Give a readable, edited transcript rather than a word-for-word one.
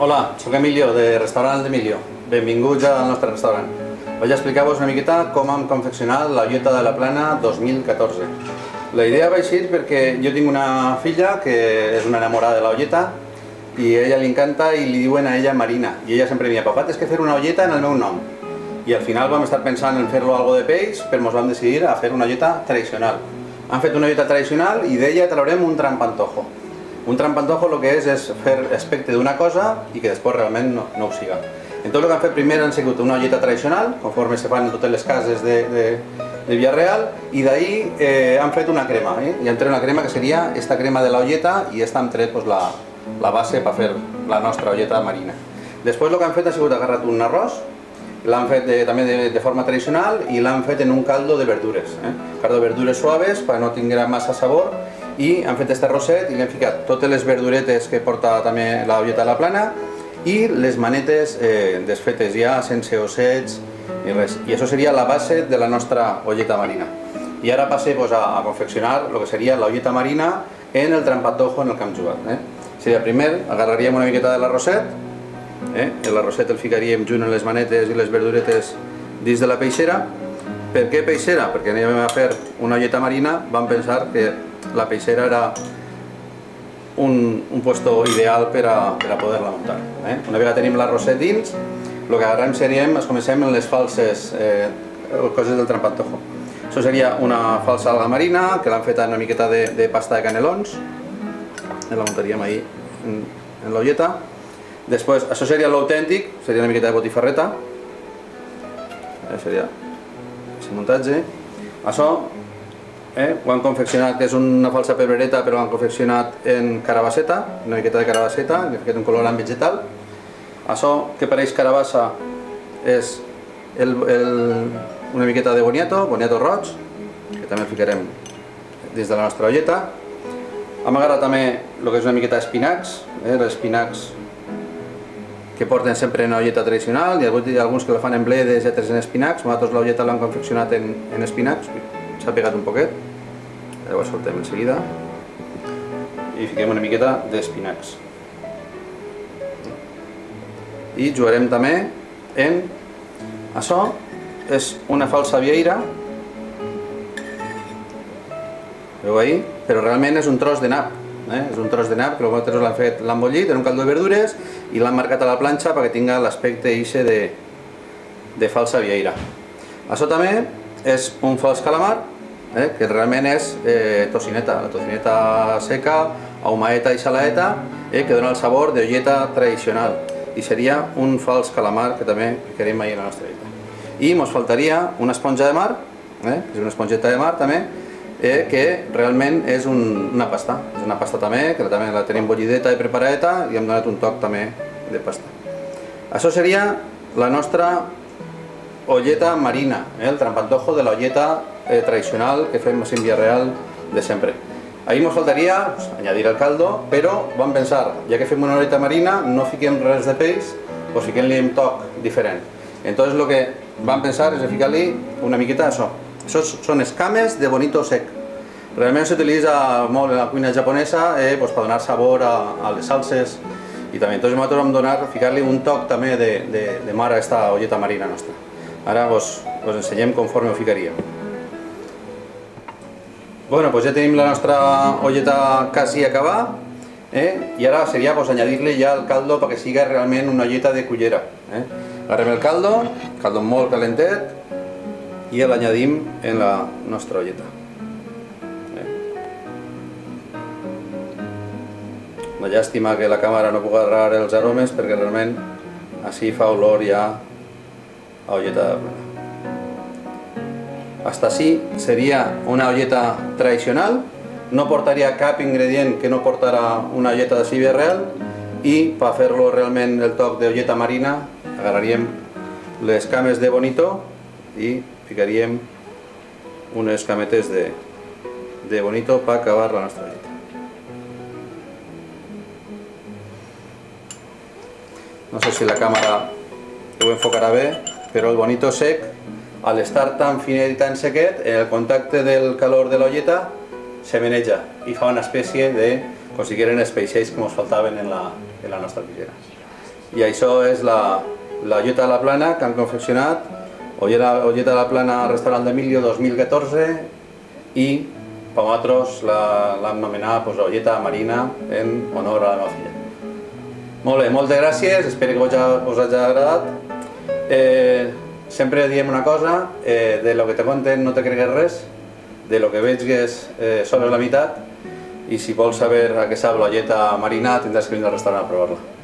Hola, soc Emilio, de Restaurant d'Emilio. Benvinguts al nostre restaurant. Vaig explicar-vos una miqueta com hem confeccionat la Olleta de la Plana 2014. La idea va així perquè jo tinc una filla que és una enamorada de la olleta i a ella li encanta i li diuen a ella Marina. I ella sempre deia, papà, tens que fer una olleta en el meu nom. I al final vam estar pensant en fer-lo algo de peix, però ens vam decidir a fer una olleta tradicional. Hem fet una olleta tradicional i d'ella traurem un trampantojo. Un trampantojo el que és fer aspecte d'una cosa i que després realment no ho siga. Entonces el que hem fet primer han sigut una olleta tradicional, conforme se fan en totes les cases de Villarreal, i d'ahí hem fet una crema. I hem tret una crema que seria esta crema de la olleta i esta hem tret la base per fer la nostra olleta marina. Després el que hem fet ha sigut agarrat un arròs, l'hem fet també de forma tradicional i l'hem fet en un caldo de verdures. Caldo de verdures suaves perquè no tinguera massa sabor, i hem fet este arrosset i li hem ficat totes les verduretes que porta també la Olleta de la Plana i les manetes desfetes ja, sense ossets ni res. I això seria la base de la nostra olleta marina. I ara passem a confeccionar el que seria la olleta marina en el trampantojo en el que hem jugat. Seria primer, agarraríem una miqueta de l'arrosset, l'arrosset el ficaríem junt amb les manetes i les verduretes dins de la peixera. Per què peixera? Perquè anem a fer una olleta marina, vam pensar que la peixera era un puesto ideal per a poder-la muntar. Una vegada tenim l'arrosset dins, el que agarrem seríem, comencem en les falses coses del trampantojo. Això seria una falsa alga marina, que l'han fet una miqueta de pasta de canelons, la muntaríem ahí en l'olleta. Després, això seria l'autèntic, seria una miqueta de botifarreta, seria aquest muntatge. Això ho hem confeccionat, que és una falsa pebrereta, però l'hem confeccionat en carabasseta, una miqueta de carabasseta, li hem ficat un colorant vegetal. Això que pareix carabassa és una miqueta de boniato roig, que també el ficarem dins de la nostra olleta. Hem agarrat també el que és una miqueta d'espinacs, els espinacs que porten sempre en olleta tradicional, hi ha alguns que la fan en bledes i altres en espinacs. Nosaltres l'olleta l'hem confeccionat en espinacs, s'ha pegat un poquet, ara ho soltem en seguida i fiquem una miqueta d'espinacs. I jugarem també en això, és una falsa vieira, veu ahí? Però realment és un tros de nap, és un tros de nap que nosaltres l'hem bullit en un caldo de verdures i l'hem marcat a la planxa perquè tingui l'aspecte de falsa vieira. Això també és un fals calamar, que realment és tocineta, la tocineta seca, ahumaeta i salaeta, que dona el sabor d'olleta tradicional. I seria un fals calamar que també ficarem ahí a la nostra olleta. I ens faltaria una esponja de mar, és una esponjeta de mar també, que realment és una pasta. És una pasta també, que també la tenim bullideta i preparadeta i hem donat un toc també de pasta. Això seria la nostra olleta marina, el trampantojo de la olleta tradicional que fem en Villarreal de sempre. Ahí ens faltaria añadir el caldo, però vam pensar, ja que fem una olleta marina, no fiquem res de peix, doncs fiquem-li un toc diferent. Entonces el que vam pensar és ficar-li una miqueta d'això. Això són escames de bonito sec. Realment s'utilitza molt en la cuina japonesa per donar sabor a les salses i també. Entonces nosaltres vam ficar-li un toc també de mar a aquesta olleta marina nostra. Ara us ensenyem conforme ho ficaríem. Bueno, doncs ja tenim la nostra olleta quasi acabada i ara seria añadir-li ja el caldo perquè sigui realment una olleta de cullera. Agarrem el caldo molt calentet i l'añadim en la nostra olleta. Una llàstima que la càmera no pugui agarrar els aromes perquè realment així fa olor ja a olleta de la plana. Hasta així seria una olleta tradicional, no portaria cap ingredient que no portara una olleta de Villarreal i per fer-lo realment el toc d'olleta marina agarraríem les cames de bonito i ficaríem unes cametes de bonito per acabar la nostra olleta. No sé si la càmera ho enfocarà bé, però el bonito sec, al estar tan finet i tan sequet, en el contacte del calor de l'olleta se meneja i fa una espècie de, com si eren els peixets que ens faltaven en la nostra cullera. I això és la Olleta de la Plana que han confeccionat, Olleta de la Plana Restaurant d'Emilio 2014, i per nosaltres l'hem anomenat Olleta Marina en honor a la meva filla. Molt bé, moltes gràcies, espero que us hagi agradat. Sempre diem una cosa, de lo que te conten no te cregues res, de lo que veges sobre la meitat, i si vols saber a què sap l'olleta marina tindràs que vindre al restaurant a provar-la.